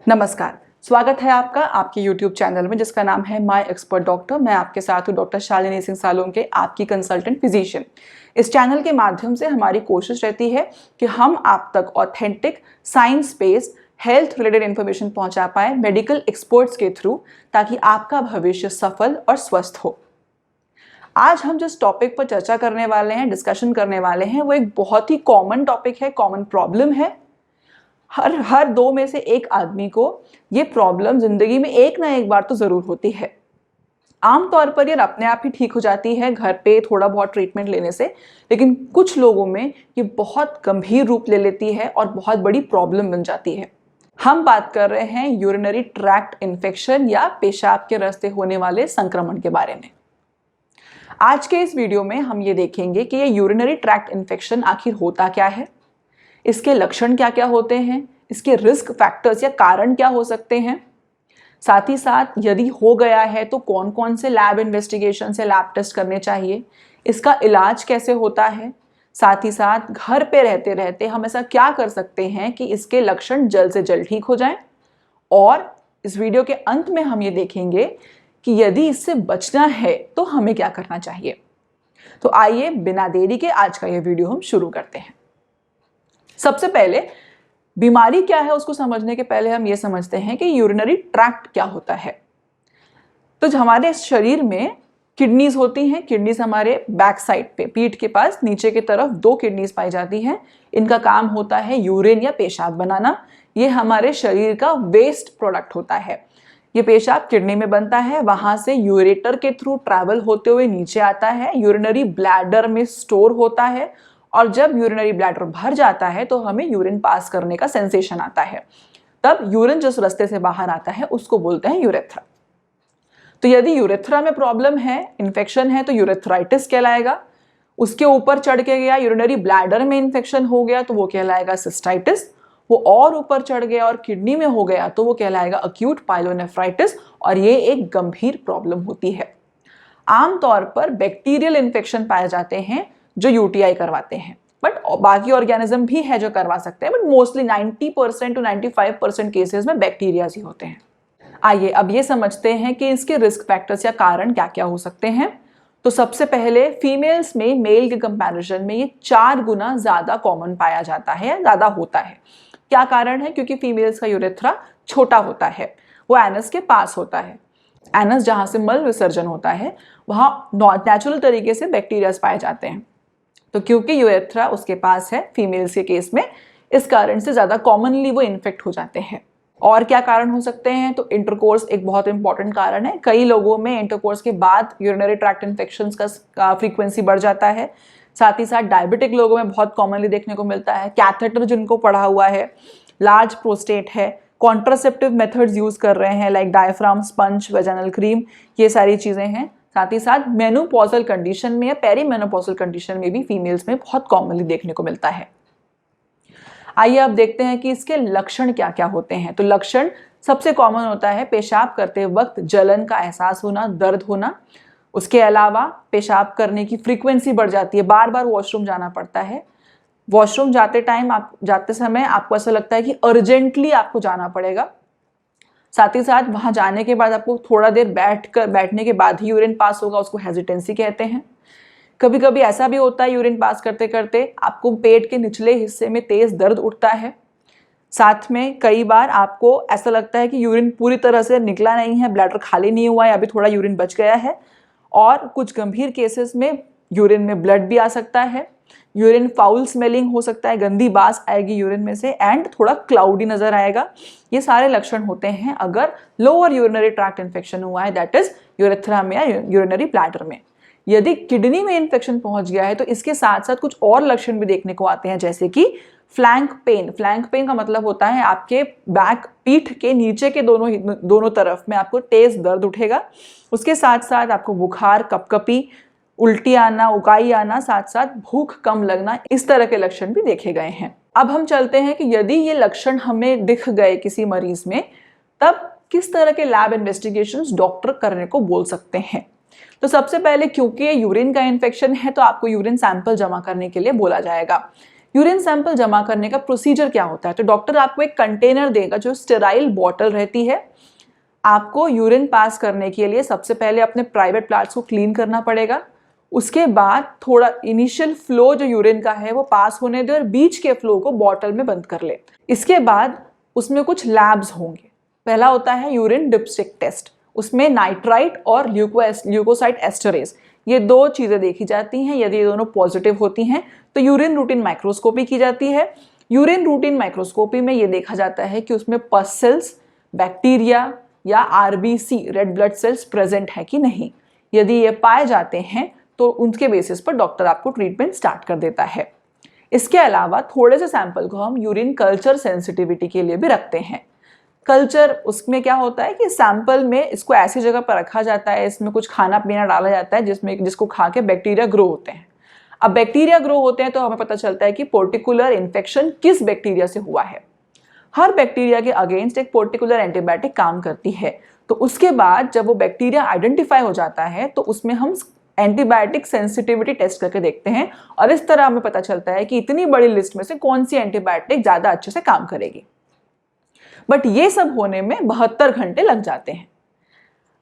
नमस्कार, स्वागत है आपका आपके YouTube चैनल में जिसका नाम है माय एक्सपर्ट डॉक्टर। मैं आपके साथ हूँ डॉक्टर शालिनी सिंह सालुंके, आपकी कंसल्टेंट फिजिशियन। इस चैनल के माध्यम से हमारी कोशिश रहती है कि हम आप तक authentic science based health related information पहुंचा पाए मेडिकल एक्सपर्ट्स के थ्रू, ताकि आपका भविष्य सफल और स्वस्थ हो। आज हम जिस टॉपिक पर चर्चा करने वाले हैं, डिस्कशन करने वाले हैं, वो एक बहुत ही कॉमन टॉपिक है, कॉमन प्रॉब्लम है। हर दो में से एक आदमी को ये प्रॉब्लम जिंदगी में एक ना एक बार तो जरूर होती है। आमतौर पर ये अपने आप ही ठीक हो जाती है घर पे थोड़ा बहुत ट्रीटमेंट लेने से, लेकिन कुछ लोगों में ये बहुत गंभीर रूप ले लेती है और बहुत बड़ी प्रॉब्लम बन जाती है। हम बात कर रहे हैं यूरिनरी ट्रैक्ट इन्फेक्शन या पेशाब के रास्ते होने वाले संक्रमण के बारे में। आज के इस वीडियो में हम ये देखेंगे कि ये यूरिनरी ट्रैक्ट इन्फेक्शन आखिर होता क्या है, इसके लक्षण क्या क्या होते हैं, इसके रिस्क फैक्टर्स या कारण क्या हो सकते हैं, साथ ही साथ यदि हो गया है तो कौन कौन से लैब इन्वेस्टिगेशन से लैब टेस्ट करने चाहिए, इसका इलाज कैसे होता है, साथ ही साथ घर पे रहते रहते हम ऐसा क्या कर सकते हैं कि इसके लक्षण जल्द से जल्द ठीक हो जाएं। और इस वीडियो के अंत में हम ये देखेंगे कि यदि इससे बचना है तो हमें क्या करना चाहिए। तो आइए बिना देरी के आज का ये वीडियो हम शुरू करते हैं। सबसे पहले बीमारी क्या है उसको समझने के पहले हम ये समझते हैं कि यूरिनरी ट्रैक्ट क्या होता है। तो हमारे शरीर में किडनीज होती हैं। किडनीज हमारे बैक साइड पे, पीठ के पास नीचे की तरफ दो किडनीज पाई जाती हैं। इनका काम होता है यूरिन या पेशाब बनाना। ये हमारे शरीर का वेस्ट प्रोडक्ट होता है। ये पेशाब किडनी में बनता है, वहां से यूरेटर के थ्रू ट्रैवल होते हुए नीचे आता है, यूरिनरी ब्लैडर में स्टोर होता है, और जब यूरिनरी ब्लैडर भर जाता है तो हमें यूरिन पास करने का सेंसेशन आता है। तब यूरिन जिस रास्ते से बाहर आता है उसको बोलते हैं यूरेथ्रा। तो यदि यूरेथ्रा में प्रॉब्लम है, इन्फेक्शन है, तो यूरेथ्राइटिस कहलाएगा। उसके ऊपर चढ़ के गया, यूरिनरी ब्लैडर में इन्फेक्शन हो गया तो वो कहलाएगा सिस्टाइटिस। वो और ऊपर चढ़ गया और किडनी में हो गया तो वो कहलाएगा अक्यूट पाइलोनेफ्राइटिस, और ये एक गंभीर प्रॉब्लम होती है। आमतौर पर बैक्टीरियल इन्फेक्शन पाए जाते हैं जो यूटीआई करवाते हैं, बट बाकी ऑर्गेनिज्म भी है जो करवा सकते हैं, बट मोस्टली 90% to 95% केसेस में बैक्टीरिया ही होते हैं। आइए अब ये समझते हैं कि इसके रिस्क फैक्टर्स या कारण क्या क्या हो सकते हैं। तो सबसे पहले फीमेल्स में मेल के कंपैरिजन में ये 4 गुना ज्यादा कॉमन पाया जाता है या ज्यादा होता है। क्या कारण है? क्योंकि फीमेल्स का यूरेथ्रा छोटा होता है, वो एनस के पास होता है। एनस जहां से मल विसर्जन होता है वहां नेचुरल तरीके से बैक्टीरिया पाए जाते हैं। तो क्योंकि यूरेथ्रा उसके पास है फीमेल्स के केस में, इस कारण से ज्यादा कॉमनली वो इन्फेक्ट हो जाते हैं। और क्या कारण हो सकते हैं? तो इंटरकोर्स एक बहुत इंपॉर्टेंट कारण है। कई लोगों में इंटरकोर्स के बाद यूरिनरी ट्रैक्ट इन्फेक्शंस का फ्रीक्वेंसी बढ़ जाता है। साथ ही साथ डायबिटिक लोगों में बहुत कॉमनली देखने को मिलता है। कैथेटर जिनको पड़ा हुआ है, लार्ज प्रोस्टेट है, कॉन्ट्रासेप्टिव मेथड्स यूज कर रहे हैं like diaphragm, sponge, vaginal cream, ये सारी चीजें हैं। साथ ही साथ मेनोपॉजल कंडीशन में या पेरीमेनोपॉजल कंडीशन में भी फीमेल्स में बहुत कॉमनली देखने को मिलता है। आइए अब देखते हैं कि इसके लक्षण क्या क्या होते हैं। तो लक्षण सबसे कॉमन होता है पेशाब करते वक्त जलन का एहसास होना, दर्द होना। उसके अलावा पेशाब करने की फ्रीक्वेंसी बढ़ जाती है, बार बार वॉशरूम जाना पड़ता है। वॉशरूम जाते समय आपको ऐसा लगता है कि अर्जेंटली आपको जाना पड़ेगा। साथ ही साथ वहां जाने के बाद आपको थोड़ा देर बैठने के बाद ही यूरिन पास होगा, उसको हेजिटेंसी कहते हैं। कभी कभी ऐसा भी होता है यूरिन पास करते करते आपको पेट के निचले हिस्से में तेज दर्द उठता है। साथ में कई बार आपको ऐसा लगता है कि यूरिन पूरी तरह से निकला नहीं है, ब्लैडर खाली नहीं हुआ है, अभी थोड़ा यूरिन बच गया है। और कुछ गंभीर केसेस में यूरिन में ब्लड भी आ सकता है। यूरिन फाउल स्मेलिंग हो सकता है, गंदी बास आएगी यूरिन में से, एंड थोड़ा क्लाउडी नजर आएगा। ये सारे लक्षण होते हैं अगर लोअर यूरिनरी ट्रैक्ट इन्फेक्शन हुआ है, दैट इज यूरेथ्रा में या यूरिनरी ब्लैडर में। यदि किडनी में इन्फेक्शन पहुंच गया है तो इसके साथ साथ कुछ और लक्षण भी देखने को आते हैं, जैसे कि फ्लैंक पेन। फ्लैंक पेन का मतलब होता है आपके बैक, पीठ के नीचे के दोनों तरफ में आपको तेज दर्द उठेगा। उसके साथ साथ आपको बुखार, कपकपी, उल्टी आना, उकाई आना, साथ साथ भूख कम लगना, इस तरह के लक्षण भी देखे गए हैं। अब हम चलते हैं कि यदि ये लक्षण हमें दिख गए किसी मरीज में, तब किस तरह के लैब इन्वेस्टिगेशंस डॉक्टर करने को बोल सकते हैं। तो सबसे पहले क्योंकि यूरिन का इन्फेक्शन है तो आपको यूरिन सैंपल जमा करने के लिए बोला जाएगा। यूरिन सैंपल जमा करने का प्रोसीजर क्या होता है? तो डॉक्टर आपको एक कंटेनर देगा जो स्टेराइल बॉटल रहती है। आपको यूरिन पास करने के लिए सबसे पहले अपने प्राइवेट पार्ट्स को क्लीन करना पड़ेगा। उसके बाद थोड़ा इनिशियल फ्लो जो यूरिन का है वो पास होने दे और बीच के फ्लो को बॉटल में बंद कर ले। इसके बाद उसमें कुछ लैब्स होंगे। पहला होता है यूरिन डिप्स्टिक टेस्ट। उसमें नाइट्राइट और ल्यूकोसाइड एस्टरेज ये दो चीज़ें देखी जाती हैं। यदि ये दोनों पॉजिटिव होती हैं तो यूरिन रूटीन माइक्रोस्कोपी की जाती है। यूरिन रूटीन माइक्रोस्कोपी में ये देखा जाता है कि उसमें पस सेल्स, बैक्टीरिया या RBC red blood cells present है कि नहीं। यदि ये पाए जाते हैं तो उनके बेसिस पर डॉक्टर आपको ट्रीटमेंट स्टार्ट कर देता है। इसके अलावा थोड़े से सैंपल को हम यूरिन कल्चर सेंसिटिविटी के लिए भी रखते हैं। कल्चर उसमें क्या होता है कि सैंपल में इसको ऐसी जगह पर रखा जाता है, इसमें कुछ खाना पीना डाला जाता है जिसको खा के बैक्टीरिया ग्रो होते हैं। अब बैक्टीरिया ग्रो होते हैं तो हमें पता चलता है कि पर्टिकुलर इन्फेक्शन किस बैक्टीरिया से हुआ है। हर बैक्टीरिया के अगेंस्ट एक पर्टिकुलर एंटीबायोटिक काम करती है। तो उसके बाद जब वो बैक्टीरिया आइडेंटिफाई हो जाता है तो उसमें हम एंटीबायोटिक सेंसिटिविटी टेस्ट करके देखते हैं और इस तरह हमें पता चलता है कि इतनी बड़ी लिस्ट में से कौन सी एंटीबायोटिक ज़्यादा अच्छे से काम करेगी। बट ये सब होने में 72 घंटे लग जाते हैं।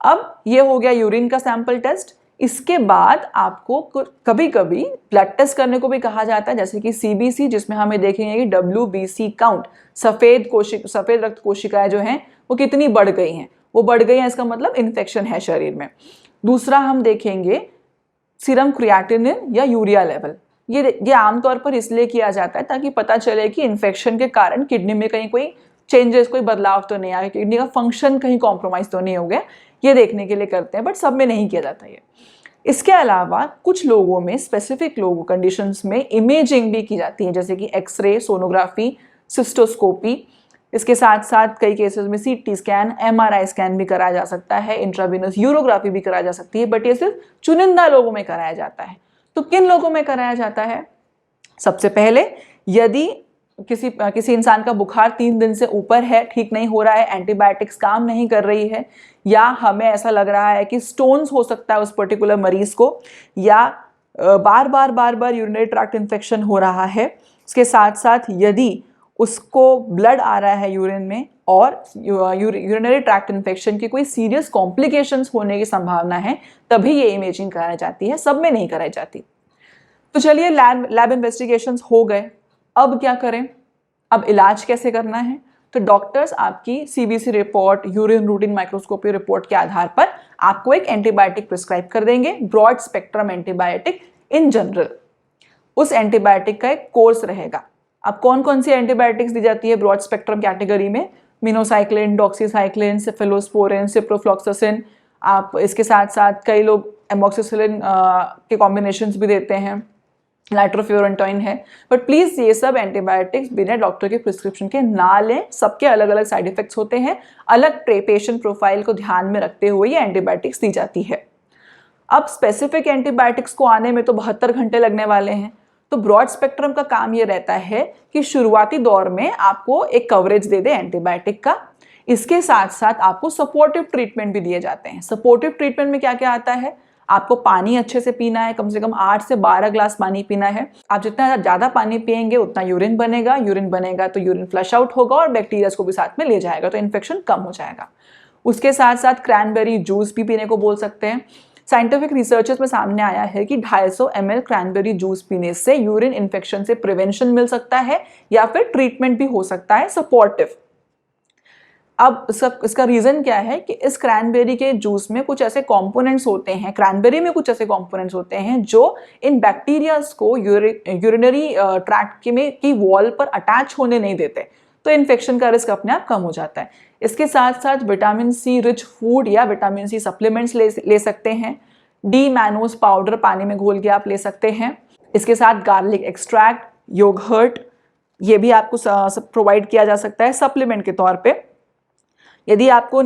अब ये हो गया यूरिन का सैंपल टेस्ट। इसके बाद आपको कभी कभी ब्लड टेस्ट करने को भी कहा जाता है, जैसे कि सीबीसी, जिसमें हमें देखेंगे कि WBC काउंट, सफ़ेद रक्त कोशिकाएं जो हैं वो कितनी बढ़ गई हैं। वो बढ़ गई हैं इसका मतलब इन्फेक्शन है शरीर में। दूसरा हम देखेंगे सीरम क्रिएटिनिन या यूरिया लेवल। ये आमतौर पर इसलिए किया जाता है ताकि पता चले कि इन्फेक्शन के कारण किडनी में कहीं कोई चेंजेस, कोई बदलाव तो नहीं आया, किडनी का फंक्शन कहीं कॉम्प्रोमाइज़ तो नहीं हो गया, ये देखने के लिए करते हैं। बट सब में नहीं किया जाता ये। इसके अलावा कुछ लोगों में, स्पेसिफिक लोगों कंडीशंस में इमेजिंग भी की जाती है, जैसे कि एक्सरे, सोनोग्राफी, सिस्टोस्कोपी। इसके साथ साथ कई केसेस में CT स्कैन, MRI स्कैन भी कराया जा सकता है, इंट्रावेनस यूरोग्राफी भी कराई जा सकती है। बट ये सिर्फ चुनिंदा लोगों में कराया जाता है। तो किन लोगों में कराया जाता है? सबसे पहले यदि किसी इंसान का बुखार 3 दिन से ऊपर है, ठीक नहीं हो रहा है, एंटीबायोटिक्स काम नहीं कर रही है, या हमें ऐसा लग रहा है कि स्टोन्स हो सकता है उस पर्टिकुलर मरीज को, या बार बार यूरिनरी ट्रैक्ट इन्फेक्शन हो रहा है। इसके साथ साथ यदि उसको ब्लड आ रहा है यूरिन में और यूरिनरी ट्रैक्ट इन्फेक्शन की कोई सीरियस कॉम्प्लिकेशंस होने की संभावना है, तभी ये इमेजिंग कराई जाती है, सब में नहीं कराई जाती। तो चलिए लैब इन्वेस्टिगेशंस हो गए। अब क्या करें? अब इलाज कैसे करना है? तो डॉक्टर्स आपकी CBC report, urine routine microscopy report के आधार पर आपको एक एंटीबायोटिक प्रिस्क्राइब कर देंगे, broad spectrum antibiotic in general. उस एंटीबायोटिक का एक कोर्स रहेगा। अब कौन कौन सी एंटीबायोटिक्स दी जाती है ब्रॉड स्पेक्ट्रम कैटेगरी में? Minocycline, doxycycline, cephalosporin, ciprofloxacin. आप इसके साथ साथ कई लोग एमोक्सिसिलिन के कॉम्बिनेशंस भी देते हैं, नाइट्रोफ्यूरेंटाइन है। बट प्लीज़ ये सब एंटीबायोटिक्स बिना डॉक्टर के प्रिस्क्रिप्शन के ना लें। सबके अलग अलग साइड इफेक्ट्स होते हैं। अलग पेशेंट प्रोफाइल को ध्यान में रखते हुए ये एंटीबायोटिक्स दी जाती है। अब स्पेसिफिक एंटीबायोटिक्स को आने में तो 72 घंटे लगने वाले हैं। तो ब्रॉड स्पेक्ट्रम का काम ये रहता है कि शुरुआती दौर में आपको एक कवरेज दे दे एंटीबायोटिक का। इसके साथ साथ आपको सपोर्टिव ट्रीटमेंट भी दिए जाते हैं। सपोर्टिव ट्रीटमेंट में क्या क्या आता है? आपको पानी अच्छे से पीना है, कम से कम 8 से 12 ग्लास पानी पीना है। आप जितना ज़्यादा पानी पिएंगे उतना यूरिन बनेगा तो यूरिन फ्लश आउट होगा और बैक्टीरिया को भी साथ में ले जाएगा, तो इन्फेक्शन कम हो जाएगा। उसके साथ साथ क्रैनबेरी जूस भी पीने को बोल सकते हैं। साइंटिफिक रिसर्चेस में सामने आया है कि 250 ml क्रैनबेरी जूस पीने से यूरिन इन्फेक्शन से प्रिवेंशन मिल सकता है या फिर ट्रीटमेंट भी हो सकता है सपोर्टिव। अब इसका रीज़न क्या है कि इस क्रैनबेरी के जूस में कुछ ऐसे कंपोनेंट्स होते हैं, क्रैनबेरी में कुछ ऐसे कंपोनेंट्स होते हैं जो इन बैक्टीरियाज को यूरिनरी ट्रैक्ट की वॉल पर अटैच होने नहीं देते, तो इन्फेक्शन का रिस्क अपने आप कम हो जाता है। इसके साथ साथ विटामिन C रिच फूड या विटामिन C सप्लीमेंट्स ले सकते हैं। डी मैनोज पाउडर पानी में घोल के आप ले सकते हैं। इसके साथ गार्लिक एक्सट्रैक्ट, योगर्ट, ये भी आपको प्रोवाइड किया जा सकता है सप्लीमेंट के तौर पे। यदि आपको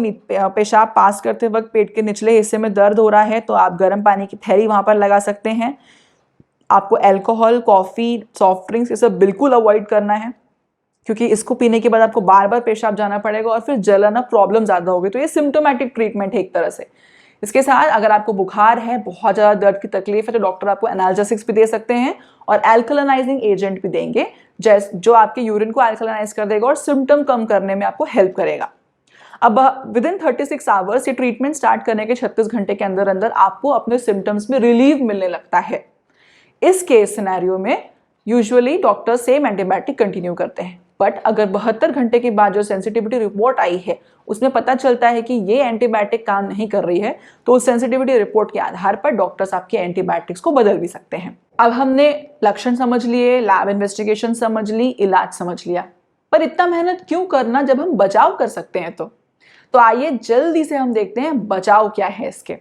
पेशाब पास करते वक्त पेट के निचले हिस्से में दर्द हो रहा है तो आप गर्म पानी की थैली वहाँ पर लगा सकते हैं। आपको अल्कोहल, कॉफ़ी, सॉफ्ट ड्रिंक्स ये सब बिल्कुल अवॉइड करना है, क्योंकि इसको पीने के बाद आपको बार बार पेशाब जाना पड़ेगा और फिर जलन प्रॉब्लम ज़्यादा होगी। तो ये सिम्टोमेटिक ट्रीटमेंट है एक तरह से। इसके साथ अगर आपको बुखार है, बहुत ज़्यादा दर्द की तकलीफ है, तो डॉक्टर आपको एनाल्जेसिक्स भी दे सकते हैं और एल्कलाइजिंग एजेंट भी देंगे, जो आपके यूरिन को एल्कलाइज कर देगा और सिम्टम कम करने में आपको हेल्प करेगा। अब विद इन 36 आवर्स ये ट्रीटमेंट स्टार्ट करने के 36 घंटे के अंदर अंदर आपको अपने सिम्टम्स में रिलीफ मिलने लगता है। इस केस सिनेरियो में usually doctor same antibiotic continue करते हैं, बट अगर 72 घंटे के बाद जो सेंसिटिविटी रिपोर्ट आई है उसमें पता चलता है कि ये एंटीबायोटिक काम नहीं कर रही है, तो उस सेंसिटिविटी रिपोर्ट के आधार पर डॉक्टर्स आपके एंटीबायोटिक्स को बदल भी सकते हैं। अब हमने लक्षण समझ लिए, लैब इन्वेस्टिगेशन समझ ली, इलाज समझ लिया, पर इतना मेहनत क्यों करना जब हम बचाव कर सकते हैं? तो आइए जल्दी से हम देखते हैं बचाव क्या है इसके।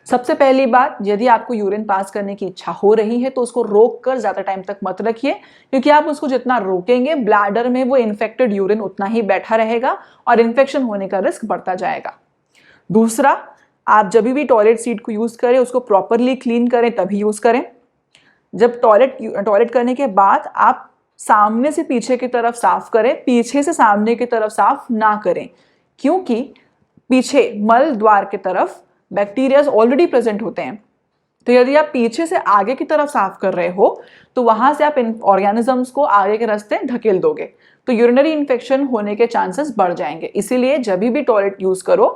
सबसे पहली बात, यदि आपको यूरिन पास करने की इच्छा हो रही है तो उसको रोक कर ज़्यादा टाइम तक मत रखिए, क्योंकि आप उसको जितना रोकेंगे ब्लैडर में वो इन्फेक्टेड यूरिन उतना ही बैठा रहेगा और इन्फेक्शन होने का रिस्क बढ़ता जाएगा। दूसरा, आप जब भी टॉयलेट सीट को यूज़ करें उसको प्रॉपरली क्लीन करें, तभी यूज़ करें। जब टॉयलेट करने के बाद आप सामने से पीछे की तरफ साफ करें, पीछे से सामने की तरफ साफ ना करें, क्योंकि पीछे मल द्वार की तरफ बैक्टीरियाज ऑलरेडी प्रेजेंट होते हैं। तो यदि आप पीछे से आगे की तरफ साफ कर रहे हो तो वहां से आप इन ऑर्गेनिजम्स को आगे के रास्ते ढकेल दोगे, तो यूरिनरी इन्फेक्शन होने के चांसेस बढ़ जाएंगे। इसीलिए जब भी टॉयलेट यूज करो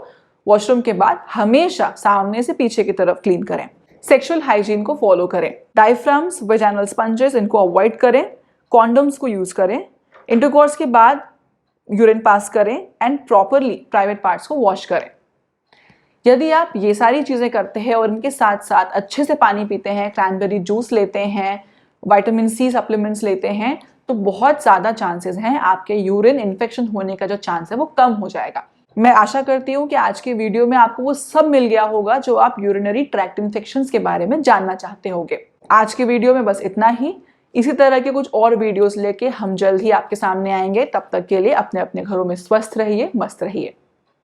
वॉशरूम के बाद हमेशा सामने से पीछे की तरफ क्लीन करें। सेक्सुअल हाइजीन को फॉलो करें, डायफ्राम्स, वेजाइनल स्पंजेस इनको अवॉइड करें, कॉन्डम्स को यूज करें, इंटरकोर्स के बाद यूरिन पास करें एंड प्रॉपरली प्राइवेट पार्ट्स को वॉश करें। यदि आप ये सारी चीज़ें करते हैं और इनके साथ साथ अच्छे से पानी पीते हैं, क्रैनबेरी जूस लेते हैं, विटामिन सी सप्लीमेंट्स लेते हैं, तो बहुत ज़्यादा चांसेस हैं आपके यूरिन इन्फेक्शन होने का जो चांस है वो कम हो जाएगा। मैं आशा करती हूँ कि आज के वीडियो में आपको वो सब मिल गया होगा जो आप यूरिनरी ट्रैक्ट इन्फेक्शंस के बारे में जानना चाहते होंगे। आज के वीडियो में बस इतना ही। इसी तरह के कुछ और वीडियोस लेके हम जल्द ही आपके सामने आएंगे। तब तक के लिए अपने अपने घरों में स्वस्थ रहिए, मस्त रहिए।